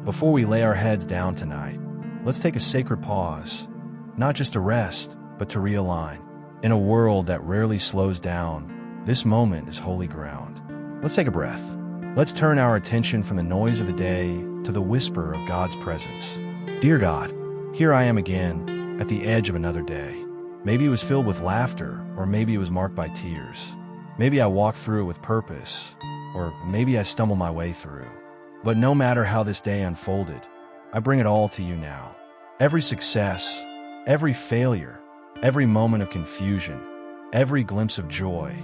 Before we lay our heads down tonight, let's take a sacred pause, not just to rest, but to realign. In a world that rarely slows down, this moment is holy ground. Let's take a breath. Let's turn our attention from the noise of the day to the whisper of God's presence. Dear God, here I am again, at the edge of another day. Maybe it was filled with laughter, or maybe it was marked by tears. Maybe I walked through it with purpose, or maybe I stumbled my way through. But no matter how this day unfolded, I bring it all to you now. Every success, every failure, every moment of confusion, every glimpse of joy,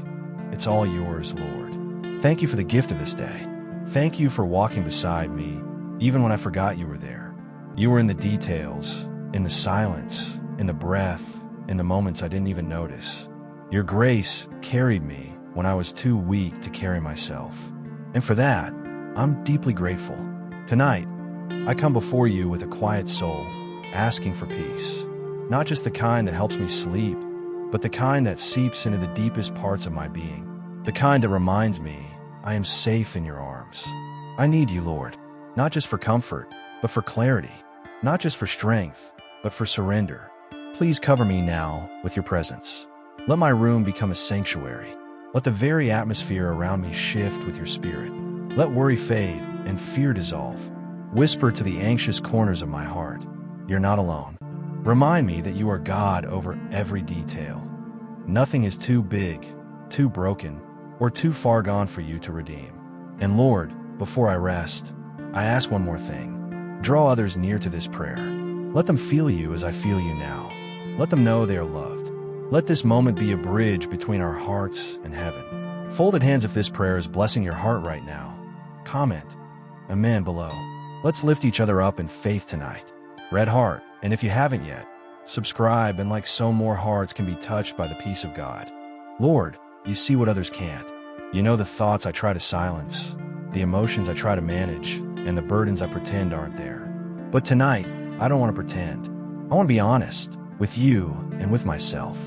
it's all yours, Lord. Thank you for the gift of this day. Thank you for walking beside me, even when I forgot you were there. You were in the details, in the silence, in the breath, in the moments I didn't even notice. Your grace carried me when I was too weak to carry myself. And for that, I'm deeply grateful. Tonight, I come before you with a quiet soul, asking for peace. Not just the kind that helps me sleep, but the kind that seeps into the deepest parts of my being. The kind that reminds me I am safe in your arms. I need you, Lord, not just for comfort, but for clarity. Not just for strength, but for surrender. Please cover me now with your presence. Let my room become a sanctuary. Let the very atmosphere around me shift with your spirit. Let worry fade and fear dissolve. Whisper to the anxious corners of my heart, you're not alone. Remind me that you are God over every detail. Nothing is too big, too broken, or too far gone for you to redeem. And Lord, before I rest, I ask one more thing. Draw others near to this prayer. Let them feel you as I feel you now. Let them know they are loved. Let this moment be a bridge between our hearts and heaven. Folded hands if this prayer is blessing your heart right now. Comment Amen below. Let's lift each other up in faith tonight. Red heart, and if you haven't yet, subscribe and like so more hearts can be touched by the peace of God. Lord, you see what others can't. You know the thoughts I try to silence, the emotions I try to manage, and the burdens I pretend aren't there. But tonight, I don't want to pretend. I want to be honest with you and with myself.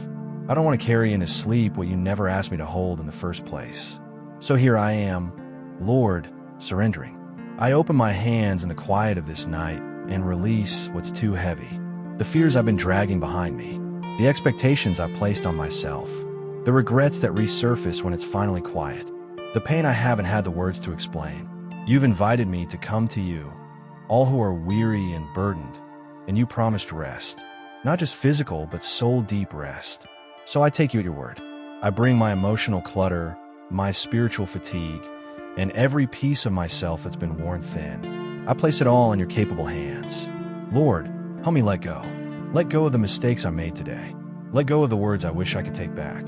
I don't want to carry into sleep what you never asked me to hold in the first place. So here I am, Lord, surrendering. I open my hands in the quiet of this night and release what's too heavy. The fears I've been dragging behind me, the expectations I've placed on myself, the regrets that resurface when it's finally quiet, the pain I haven't had the words to explain. You've invited me to come to you, all who are weary and burdened, and you promised rest, not just physical but soul-deep rest. So I take you at your word. I bring my emotional clutter, my spiritual fatigue, and every piece of myself that's been worn thin. I place it all in your capable hands. Lord, help me let go. Let go of the mistakes I made today. Let go of the words I wish I could take back.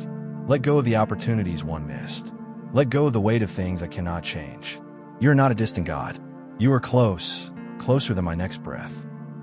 Let go of the opportunities one missed. Let go of the weight of things I cannot change. You are not a distant God. You are close, closer than my next breath.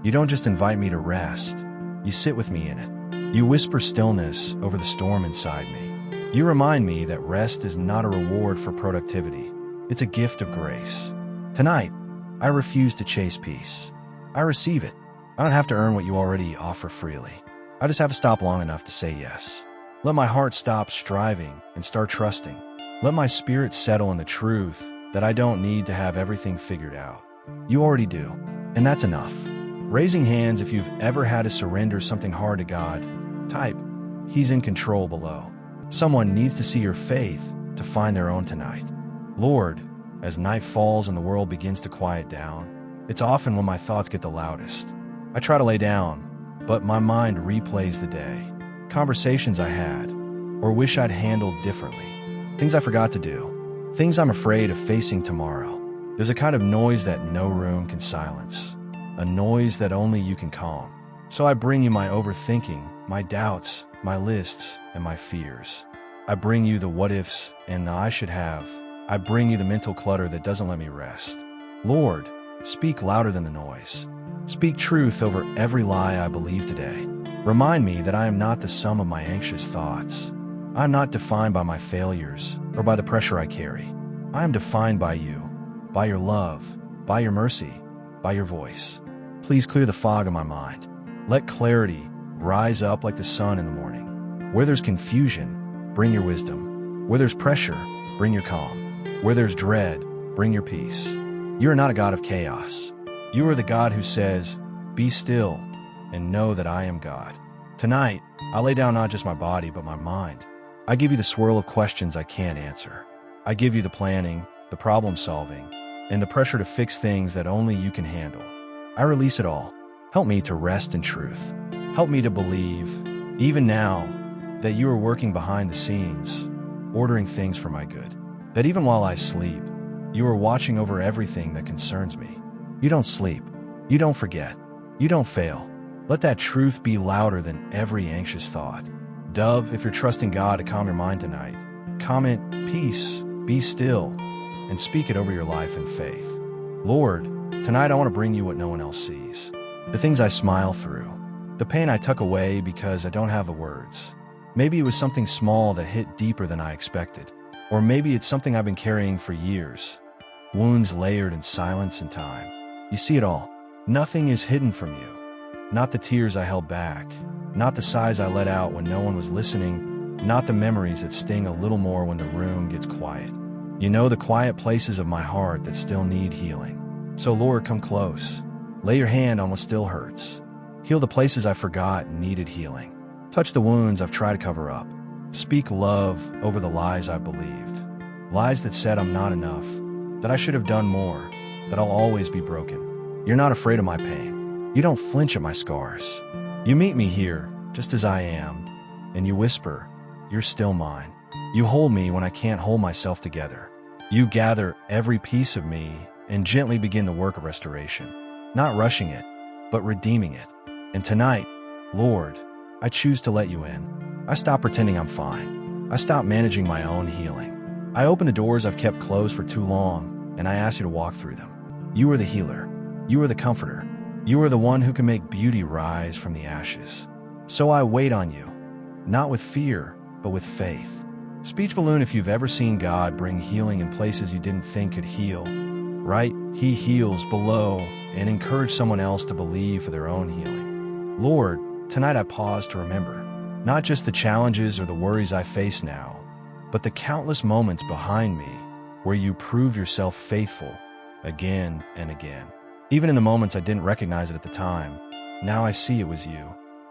You don't just invite me to rest. You sit with me in it. You whisper stillness over the storm inside me. You remind me that rest is not a reward for productivity. It's a gift of grace. Tonight, I refuse to chase peace. I receive it. I don't have to earn what you already offer freely. I just have to stop long enough to say yes. Let my heart stop striving and start trusting. Let my spirit settle in the truth that I don't need to have everything figured out. You already do, and that's enough. Raising hands if you've ever had to surrender something hard to God. Type, He's in control below. Someone needs to see your faith to find their own tonight. Lord, as night falls and the world begins to quiet down, it's often when my thoughts get the loudest. I try to lay down, but my mind replays the day, conversations I had, or wish I'd handled differently, things I forgot to do, things I'm afraid of facing tomorrow. There's a kind of noise that no room can silence, a noise that only you can calm. So I bring you my overthinking, my doubts, my lists, and my fears. I bring you the what-ifs and the I should have. I bring you the mental clutter that doesn't let me rest. Lord, speak louder than the noise. Speak truth over every lie I believe today. Remind me that I am not the sum of my anxious thoughts. I am not defined by my failures or by the pressure I carry. I am defined by you, by your love, by your mercy, by your voice. Please clear the fog of my mind. Let clarity rise up like the sun in the morning. Where there's confusion, bring your wisdom. Where there's pressure, bring your calm. Where there's dread, bring your peace. You are not a God of chaos. You are the God who says, "Be still and know that I am God." Tonight, I lay down not just my body, but my mind. I give you the swirl of questions I can't answer. I give you the planning, the problem solving, and the pressure to fix things that only you can handle. I release it all. Help me to rest in truth. Help me to believe, even now, that you are working behind the scenes, ordering things for my good. That even while I sleep, you are watching over everything that concerns me. You don't sleep. You don't forget. You don't fail. Let that truth be louder than every anxious thought. Dove, if you're trusting God to calm your mind tonight, comment "Peace, be still," and speak it over your life in faith. Lord, tonight I want to bring you what no one else sees. The things I smile through. The pain I tuck away because I don't have the words. Maybe it was something small that hit deeper than I expected. Or maybe it's something I've been carrying for years. Wounds layered in silence and time. You see it all. Nothing is hidden from you. Not the tears I held back. Not the sighs I let out when no one was listening. Not the memories that sting a little more when the room gets quiet. You know the quiet places of my heart that still need healing. So Lord, come close. Lay your hand on what still hurts. Heal the places I forgot needed healing. Touch the wounds I've tried to cover up. Speak love over the lies I believed. Lies that said I'm not enough, that I should have done more, that I'll always be broken. You're not afraid of my pain. You don't flinch at my scars. You meet me here, just as I am, and you whisper, "You're still mine." You hold me when I can't hold myself together. You gather every piece of me and gently begin the work of restoration. Not rushing it, but redeeming it. And tonight, Lord, I choose to let you in. I stop pretending I'm fine. I stop managing my own healing. I open the doors I've kept closed for too long, and I ask you to walk through them. You are the healer. You are the comforter. You are the one who can make beauty rise from the ashes. So I wait on you, not with fear, but with faith. Speech balloon, if you've ever seen God bring healing in places you didn't think could heal, right? He heals below and encourage someone else to believe for their own healing. Lord, tonight I pause to remember, not just the challenges or the worries I face now, but the countless moments behind me where you prove yourself faithful again and again. Even in the moments I didn't recognize it at the time, now I see it was you.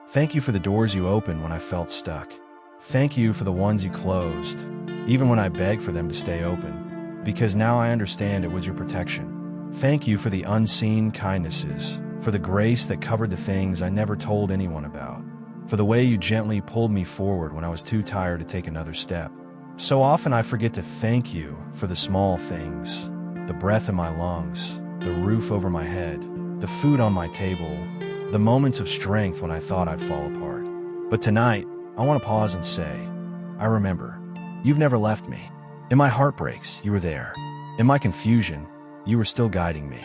Thank you for the doors you opened when I felt stuck. Thank you for the ones you closed, even when I begged for them to stay open, because now I understand it was your protection. Thank you for the unseen kindnesses, for the grace that covered the things I never told anyone about, for the way you gently pulled me forward when I was too tired to take another step. So often I forget to thank you for the small things, the breath in my lungs, the roof over my head, the food on my table, the moments of strength when I thought I'd fall apart. But tonight, I want to pause and say, I remember. You've never left me. In my heartbreaks, you were there. In my confusion, you were still guiding me.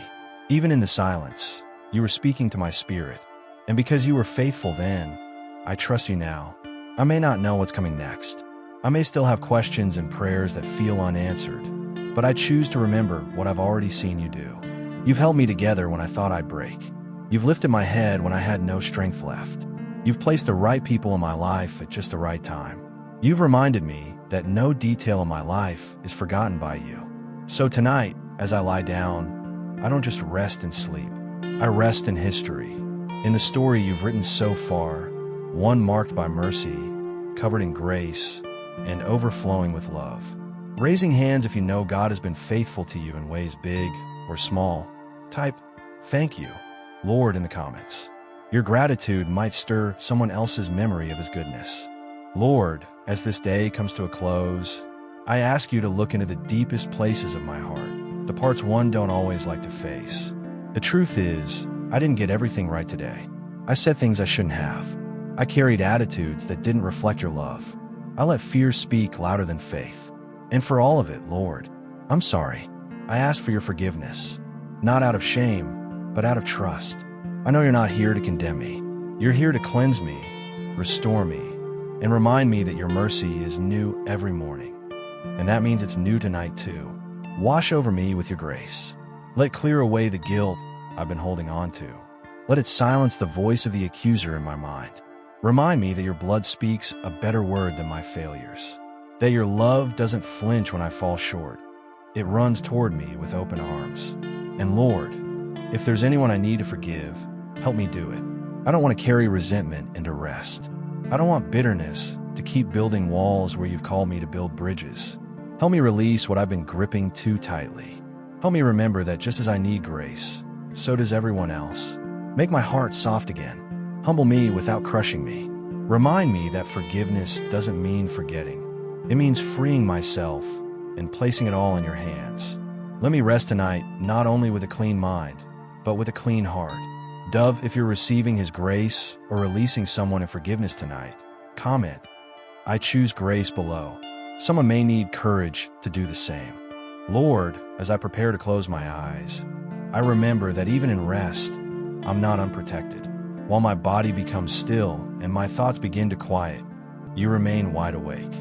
Even in the silence, you were speaking to my spirit. And because you were faithful then, I trust you now. I may not know what's coming next. I may still have questions and prayers that feel unanswered, but I choose to remember what I've already seen you do. You've held me together when I thought I'd break. You've lifted my head when I had no strength left. You've placed the right people in my life at just the right time. You've reminded me that no detail in my life is forgotten by you. So tonight, as I lie down, I don't just rest in sleep. I rest in history, in the story you've written so far, one marked by mercy, covered in grace, and overflowing with love. Raising hands if you know God has been faithful to you in ways big or small. Type, "Thank you, Lord," in the comments. Your gratitude might stir someone else's memory of his goodness. Lord, as this day comes to a close, I ask you to look into the deepest places of my heart, the parts one don't always like to face. The truth is, I didn't get everything right today. I said things I shouldn't have. I carried attitudes that didn't reflect your love. I let fear speak louder than faith. And for all of it, Lord, I'm sorry. I ask for your forgiveness, not out of shame, but out of trust. I know you're not here to condemn me. You're here to cleanse me, restore me, and remind me that your mercy is new every morning. And that means it's new tonight too. Wash over me with your grace. Let clear away the guilt I've been holding on to. Let it silence the voice of the accuser in my mind. Remind me that your blood speaks a better word than my failures. That your love doesn't flinch when I fall short. It runs toward me with open arms. And Lord, If there's anyone I need to forgive, help me do it. I don't want to carry resentment into rest. I don't want bitterness to keep building walls where you've called me to build bridges. Help me release what I've been gripping too tightly. Help me remember that just as I need grace, so does everyone else. Make my heart soft again. Humble me without crushing me. Remind me that forgiveness doesn't mean forgetting. It means freeing myself and placing it all in your hands. Let me rest tonight not only with a clean mind, but with a clean heart. Dove, if you're receiving His grace or releasing someone in forgiveness tonight, comment, "I choose grace" below. Someone may need courage to do the same. Lord, as I prepare to close my eyes, I remember that even in rest, I'm not unprotected. While my body becomes still and my thoughts begin to quiet, you remain wide awake,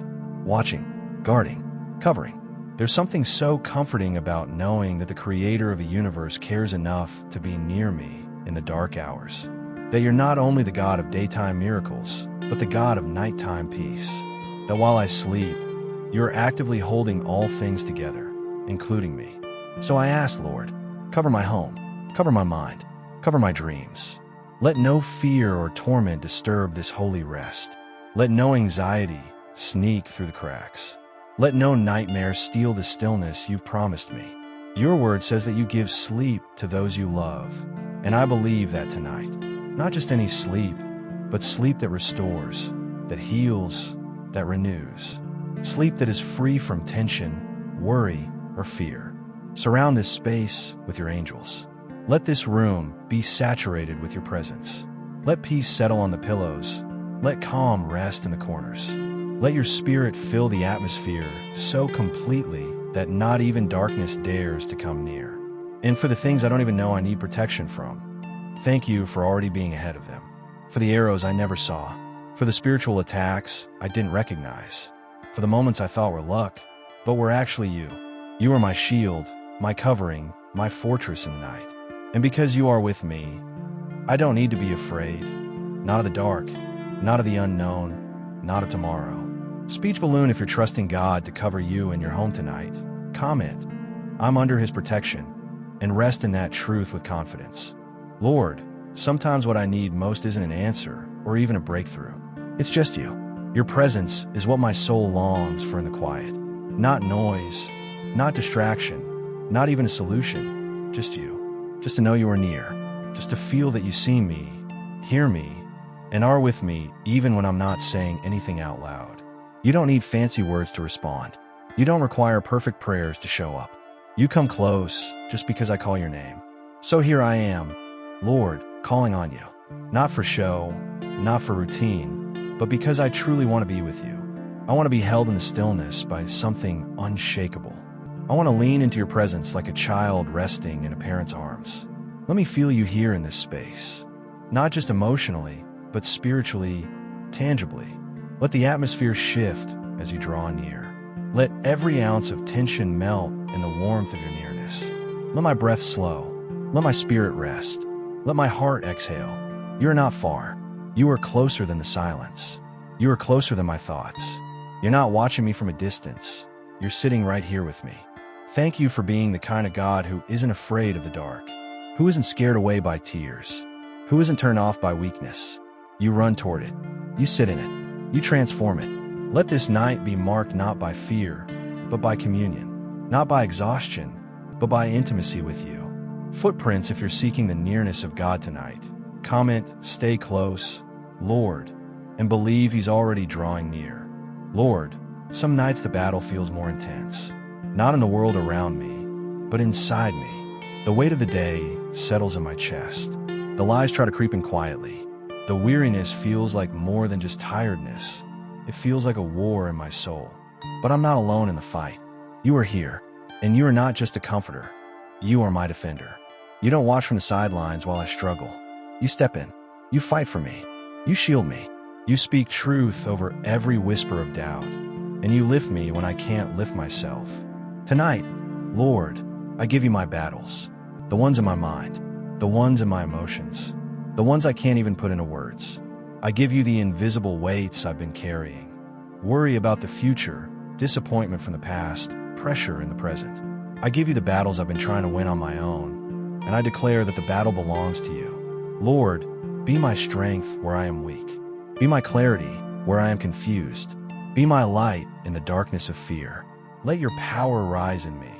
watching, guarding, covering. There's something so comforting about knowing that the Creator of the universe cares enough to be near me in the dark hours. That you're not only the God of daytime miracles, but the God of nighttime peace. That while I sleep, you're actively holding all things together, including me. So I ask, Lord, cover my home, cover my mind, cover my dreams. Let no fear or torment disturb this holy rest. Let no anxiety sneak through the cracks. Let no nightmare steal the stillness you've promised me. Your word says that you give sleep to those you love, and I believe that tonight. Not just any sleep, but sleep that restores, that heals, that renews. Sleep that is free from tension, worry, or fear. Surround this space with your angels. Let this room be saturated with your presence. Let peace settle on the pillows. Let calm rest in the corners. Let your spirit fill the atmosphere so completely that not even darkness dares to come near. And for the things I don't even know I need protection from, thank you for already being ahead of them. For the arrows I never saw. For the spiritual attacks I didn't recognize. For the moments I thought were luck, but were actually you. You are my shield, my covering, my fortress in the night. And because you are with me, I don't need to be afraid. Not of the dark, not of the unknown, not of tomorrow. Speech balloon, if you're trusting God to cover you and your home tonight, comment, "I'm under His protection," and rest in that truth with confidence. Lord, sometimes what I need most isn't an answer or even a breakthrough. It's just you. Your presence is what my soul longs for in the quiet. Not noise, not distraction, not even a solution, just you. Just to know you are near, just to feel that you see me, hear me, and are with me even when I'm not saying anything out loud. You don't need fancy words to respond. You don't require perfect prayers to show up. You come close just because I call your name. So here I am, Lord, calling on you. Not for show, not for routine, but because I truly want to be with you. I want to be held in the stillness by something unshakable. I want to lean into your presence like a child resting in a parent's arms. Let me feel you here in this space. Not just emotionally, but spiritually, tangibly. Let the atmosphere shift as you draw near. Let every ounce of tension melt in the warmth of your nearness. Let my breath slow. Let my spirit rest. Let my heart exhale. You are not far. You are closer than the silence. You are closer than my thoughts. You're not watching me from a distance. You're sitting right here with me. Thank you for being the kind of God who isn't afraid of the dark, who isn't scared away by tears, who isn't turned off by weakness. You run toward it. You sit in it. You transform it. Let this night be marked not by fear, but by communion, not by exhaustion, but by intimacy with you. Footprints, if you're seeking the nearness of God tonight, comment, "Stay close, Lord," and believe He's already drawing near. Lord, some nights the battle feels more intense. Not in the world around me, but inside me. The weight of the day settles in my chest. The lies try to creep in quietly. The weariness feels like more than just tiredness. It feels like a war in my soul. But I'm not alone in the fight. You are here, and you are not just a comforter. You are my defender. You don't watch from the sidelines while I struggle. You step in. You fight for me. You shield me. You speak truth over every whisper of doubt. And you lift me when I can't lift myself. Tonight, Lord, I give you my battles, the ones in my mind, the ones in my emotions, the ones I can't even put into words. I give you the invisible weights I've been carrying, worry about the future, disappointment from the past, pressure in the present. I give you the battles I've been trying to win on my own, and I declare that the battle belongs to you. Lord, be my strength where I am weak. Be my clarity where I am confused. Be my light in the darkness of fear. Let your power rise in me,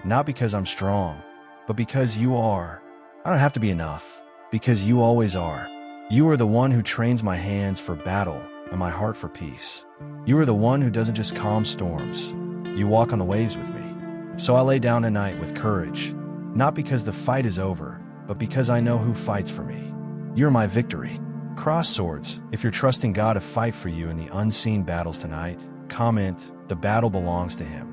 not because I'm strong, but because you are. I don't have to be enough, because you always are. You are the one who trains my hands for battle and my heart for peace. You are the one who doesn't just calm storms. You walk on the waves with me. So I lay down tonight with courage, not because the fight is over, but because I know who fights for me. You're my victory. Cross swords, if you're trusting God to fight for you in the unseen battles tonight, comment, "The battle belongs to him,"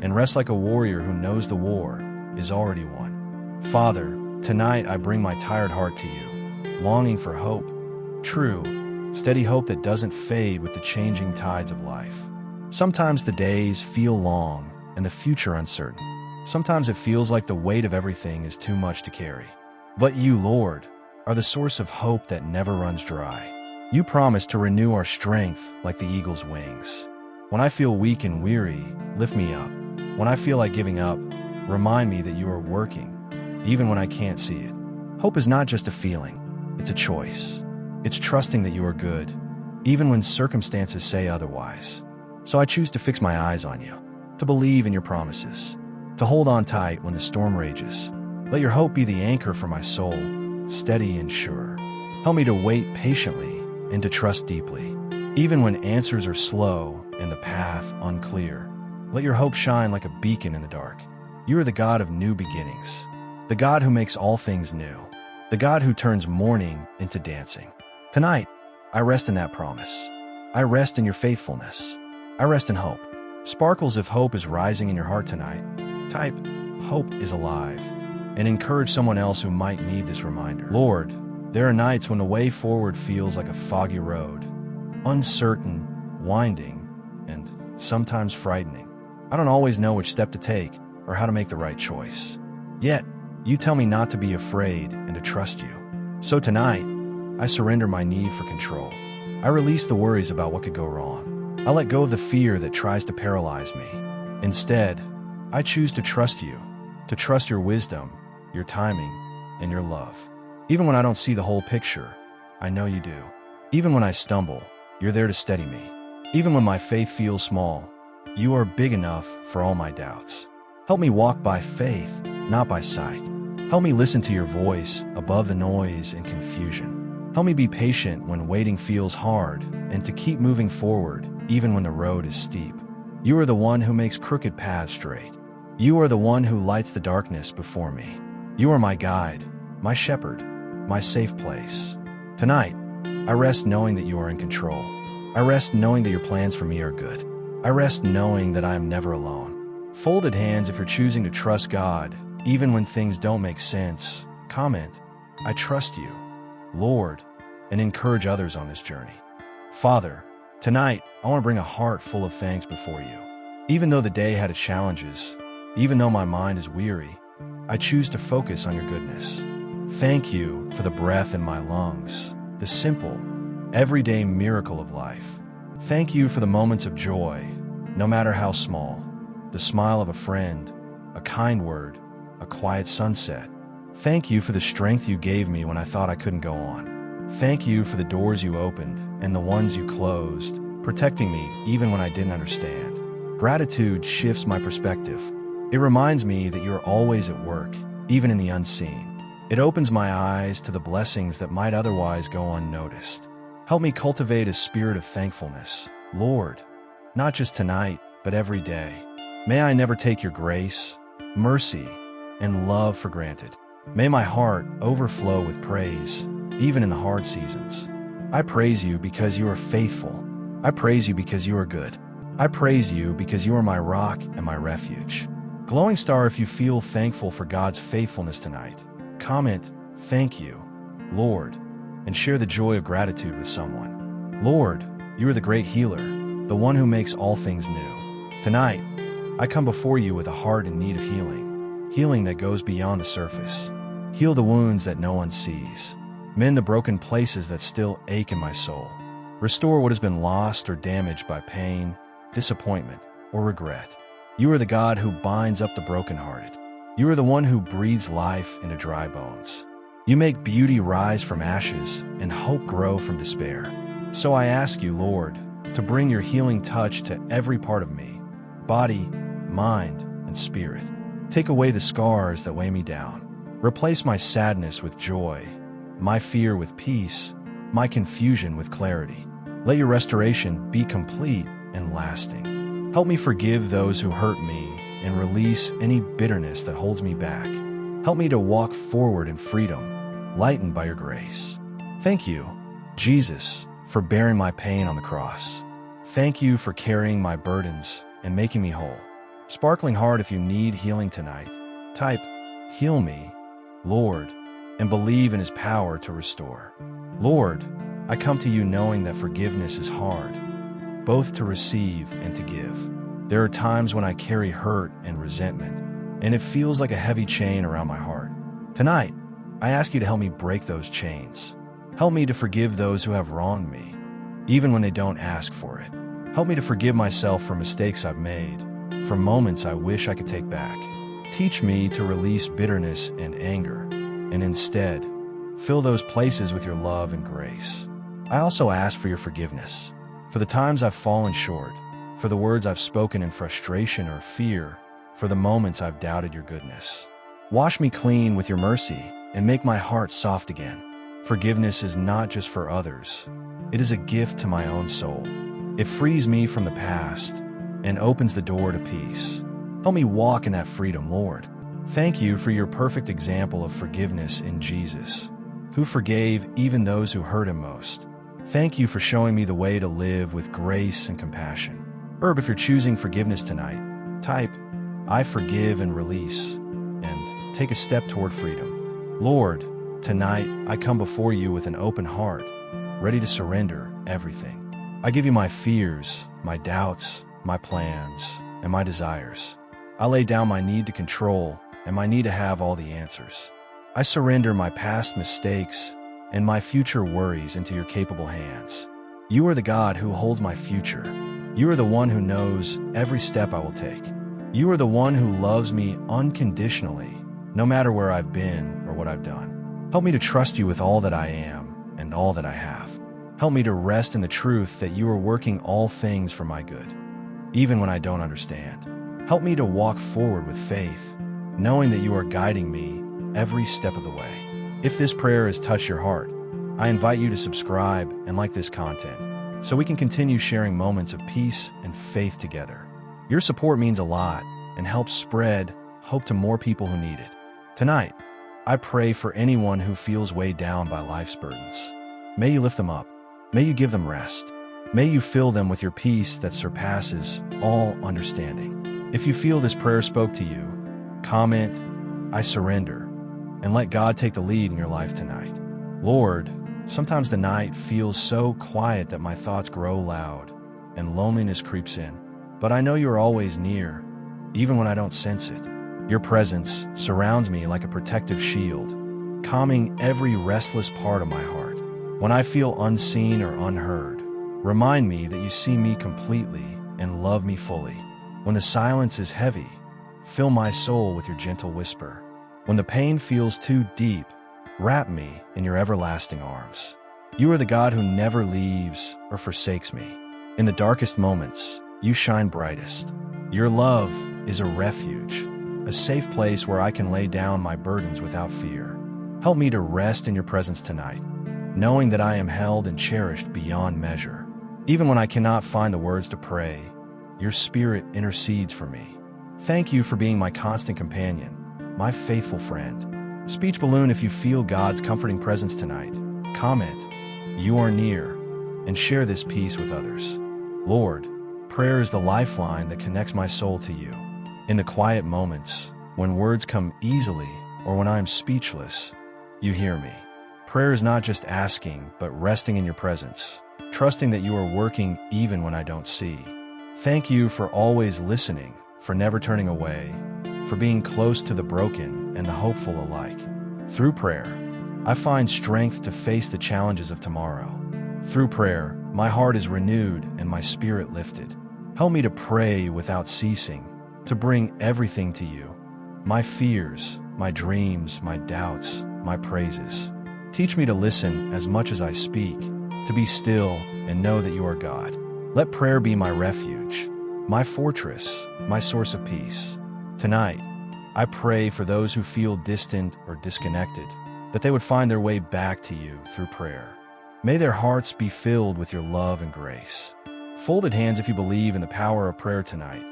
and rest like a warrior who knows the war is already won. Father, tonight I bring my tired heart to you, longing for hope, true, steady hope that doesn't fade with the changing tides of life. Sometimes the days feel long and the future uncertain. Sometimes it feels like the weight of everything is too much to carry. But you, Lord, are the source of hope that never runs dry. You promise to renew our strength like the eagle's wings. When I feel weak and weary, lift me up. When I feel like giving up, remind me that you are working, even when I can't see it. Hope is not just a feeling, it's a choice. It's trusting that you are good, even when circumstances say otherwise. So I choose to fix my eyes on you, to believe in your promises, to hold on tight when the storm rages. Let your hope be the anchor for my soul, steady and sure. Help me to wait patiently and to trust deeply, even when answers are slow and the path unclear. Let your hope shine like a beacon in the dark. You are the God of new beginnings, the God who makes all things new, the God who turns mourning into dancing. Tonight, I rest in that promise. I rest in your faithfulness. I rest in hope. Sparkles of hope is rising in your heart tonight. Type, "Hope is alive," and encourage someone else who might need this reminder. Lord, there are nights when the way forward feels like a foggy road, uncertain, winding, and sometimes frightening. I don't always know which step to take or how to make the right choice. Yet, you tell me not to be afraid and to trust you. So tonight, I surrender my need for control. I release the worries about what could go wrong. I let go of the fear that tries to paralyze me. Instead, I choose to trust you, to trust your wisdom, your timing, and your love. Even when I don't see the whole picture, I know you do. Even when I stumble, you're there to steady me. Even when my faith feels small, you are big enough for all my doubts. Help me walk by faith, not by sight. Help me listen to your voice above the noise and confusion. Help me be patient when waiting feels hard and to keep moving forward even when the road is steep. You are the one who makes crooked paths straight. You are the one who lights the darkness before me. You are my guide, my shepherd, my safe place. Tonight, I rest knowing that you are in control. I rest knowing that your plans for me are good. I rest knowing that I am never alone. Folded hands if you're choosing to trust God, even when things don't make sense. Comment, "I trust you, Lord," and encourage others on this journey. Father, tonight, I want to bring a heart full of thanks before you. Even though the day had its challenges, even though my mind is weary, I choose to focus on your goodness. Thank you for the breath in my lungs, the simple, everyday miracle of life. Thank you for the moments of joy, no matter how small, the smile of a friend, a kind word, a quiet sunset. Thank you for the strength you gave me when I thought I couldn't go on. Thank you for the doors you opened and the ones you closed, protecting me even when I didn't understand. Gratitude shifts my perspective. It reminds me that you're always at work, even in the unseen. It opens my eyes to the blessings that might otherwise go unnoticed. Help me cultivate a spirit of thankfulness, Lord, not just tonight, but every day. May I never take your grace, mercy, and love for granted. May my heart overflow with praise, even in the hard seasons. I praise you because you are faithful. I praise you because you are good. I praise you because you are my rock and my refuge. Glowing star if you feel thankful for God's faithfulness tonight. Comment, "Thank you, Lord," and share the joy of gratitude with someone. Lord, you are the great healer, the one who makes all things new. Tonight, I come before you with a heart in need of healing, healing that goes beyond the surface. Heal the wounds that no one sees. Mend the broken places that still ache in my soul. Restore what has been lost or damaged by pain, disappointment, or regret. You are the God who binds up the brokenhearted. You are the one who breathes life into dry bones. You make beauty rise from ashes and hope grow from despair. So I ask you, Lord, to bring your healing touch to every part of me, body, mind, and spirit. Take away the scars that weigh me down. Replace my sadness with joy, my fear with peace, my confusion with clarity. Let your restoration be complete and lasting. Help me forgive those who hurt me and release any bitterness that holds me back. Help me to walk forward in freedom, lightened by your grace. Thank you, Jesus, for bearing my pain on the cross. Thank you for carrying my burdens and making me whole. Sparkling Heart, if you need healing tonight, type, "Heal me, Lord," and believe in His power to restore. Lord, I come to you knowing that forgiveness is hard, both to receive and to give. There are times when I carry hurt and resentment, and it feels like a heavy chain around my heart. Tonight, I ask you to help me break those chains. Help me to forgive those who have wronged me, even when they don't ask for it. Help me to forgive myself for mistakes I've made, for moments I wish I could take back. Teach me to release bitterness and anger, and instead, fill those places with your love and grace. I also ask for your forgiveness, for the times I've fallen short, for the words I've spoken in frustration or fear, for the moments I've doubted your goodness. Wash me clean with your mercy and make my heart soft again. Forgiveness is not just for others. It is a gift to my own soul. It frees me from the past and opens the door to peace. Help me walk in that freedom, Lord. Thank you for your perfect example of forgiveness in Jesus, who forgave even those who hurt him most. Thank you for showing me the way to live with grace and compassion. If you're choosing forgiveness tonight, type, "I forgive and release," and take a step toward freedom. Lord, tonight I come before you with an open heart, ready to surrender everything. I give you my fears, my doubts, my plans, and my desires. I lay down my need to control and my need to have all the answers. I surrender my past mistakes and my future worries into your capable hands. You are the God who holds my future. You are the one who knows every step I will take. You are the one who loves me unconditionally, no matter where I've been or what I've done. Help me to trust you with all that I am and all that I have. Help me to rest in the truth that you are working all things for my good, even when I don't understand. Help me to walk forward with faith, knowing that you are guiding me every step of the way. If this prayer has touched your heart, I invite you to subscribe and like this content so we can continue sharing moments of peace and faith together. Your support means a lot and helps spread hope to more people who need it. Tonight, I pray for anyone who feels weighed down by life's burdens. May you lift them up. May you give them rest. May you fill them with your peace that surpasses all understanding. If you feel this prayer spoke to you, comment, "I surrender," and let God take the lead in your life tonight. Lord, sometimes the night feels so quiet that my thoughts grow loud and loneliness creeps in. But I know you are always near, even when I don't sense it. Your presence surrounds me like a protective shield, calming every restless part of my heart. When I feel unseen or unheard, remind me that you see me completely and love me fully. When the silence is heavy, fill my soul with your gentle whisper. When the pain feels too deep, wrap me in your everlasting arms. You are the God who never leaves or forsakes me. In the darkest moments, you shine brightest. Your love is a refuge, a safe place where I can lay down my burdens without fear. Help me to rest in your presence tonight, knowing that I am held and cherished beyond measure. Even when I cannot find the words to pray, your Spirit intercedes for me. Thank you for being my constant companion, my faithful friend. Speech balloon, if you feel God's comforting presence tonight, comment, "You are near," and share this peace with others. Lord, prayer is the lifeline that connects my soul to you. In the quiet moments, when words come easily or when I am speechless, you hear me. Prayer is not just asking, but resting in your presence, trusting that you are working even when I don't see. Thank you for always listening, for never turning away, for being close to the broken and the hopeful alike. Through prayer, I find strength to face the challenges of tomorrow. Through prayer, my heart is renewed and my spirit lifted. Help me to pray without ceasing, to bring everything to you, my fears, my dreams, my doubts, my praises. Teach me to listen as much as I speak, to be still and know that you are God. Let prayer be my refuge, my fortress, my source of peace. Tonight, I pray for those who feel distant or disconnected, that they would find their way back to you through prayer. May their hearts be filled with your love and grace. Folded hands if you believe in the power of prayer tonight.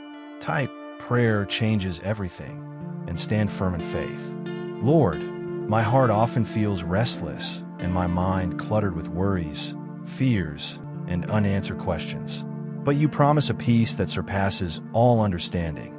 Type, "Prayer changes everything," and stand firm in faith. Lord, my heart often feels restless and my mind cluttered with worries, fears, and unanswered questions. But you promise a peace that surpasses all understanding,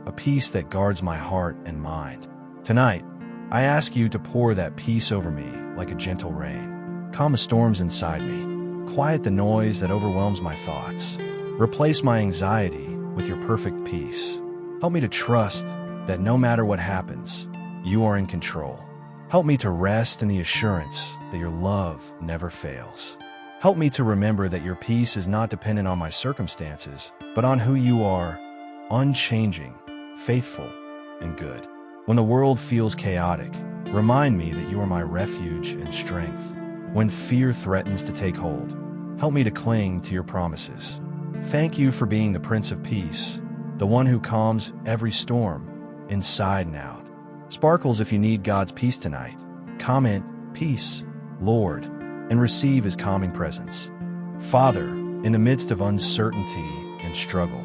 a peace that guards my heart and mind. Tonight, I ask you to pour that peace over me like a gentle rain. Calm the storms inside me. Quiet the noise that overwhelms my thoughts. Replace my anxiety with your perfect peace. Help me to trust that no matter what happens, you are in control. Help me to rest in the assurance that your love never fails. Help me to remember that your peace is not dependent on my circumstances, but on who you are, unchanging, faithful, and good. When the world feels chaotic, remind me that you are my refuge and strength. When fear threatens to take hold, help me to cling to your promises. Thank you for being the Prince of Peace, the one who calms every storm, inside and out. Sparkles if you need God's peace tonight. Comment, "Peace, Lord," and receive his calming presence. Father, in the midst of uncertainty and struggle,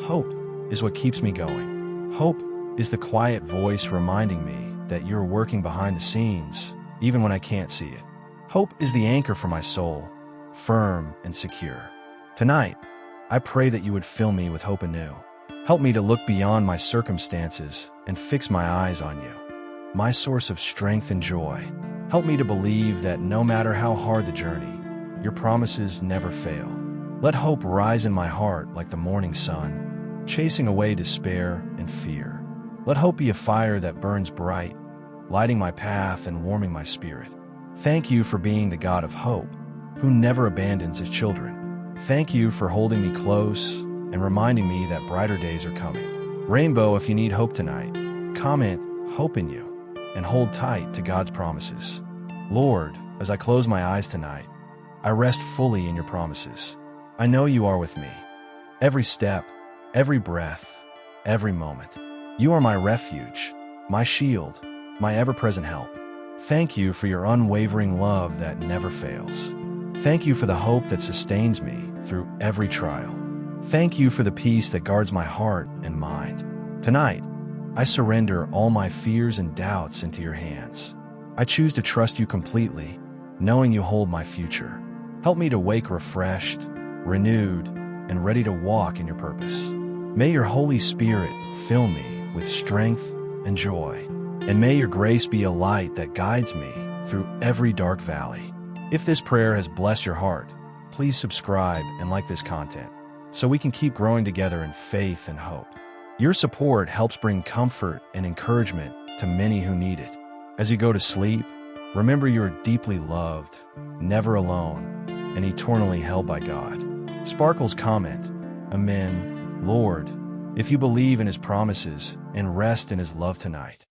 hope is what keeps me going. Hope is the quiet voice reminding me that you're working behind the scenes, even when I can't see it. Hope is the anchor for my soul, firm and secure. Tonight, I pray that you would fill me with hope anew. Help me to look beyond my circumstances and fix my eyes on you, my source of strength and joy. Help me to believe that no matter how hard the journey, your promises never fail. Let hope rise in my heart like the morning sun, chasing away despair and fear. Let hope be a fire that burns bright, lighting my path and warming my spirit. Thank you for being the God of hope, who never abandons his children. Thank you for holding me close and reminding me that brighter days are coming. Rainbow, if you need hope tonight, comment, "Hope in you," and hold tight to God's promises. Lord, as I close my eyes tonight, I rest fully in your promises. I know you are with me. Every step, every breath, every moment. You are my refuge, my shield, my ever-present help. Thank you for your unwavering love that never fails. Thank you for the hope that sustains me through every trial. Thank you for the peace that guards my heart and mind. Tonight, I surrender all my fears and doubts into your hands. I choose to trust you completely, knowing you hold my future. Help me to wake refreshed, renewed, and ready to walk in your purpose. May your Holy Spirit fill me with strength and joy, and may your grace be a light that guides me through every dark valley. If this prayer has blessed your heart, please subscribe and like this content so we can keep growing together in faith and hope. Your support helps bring comfort and encouragement to many who need it. As you go to sleep, remember you are deeply loved, never alone, and eternally held by God. Sparkles comment, "Amen, Lord," if you believe in his promises and rest in his love tonight.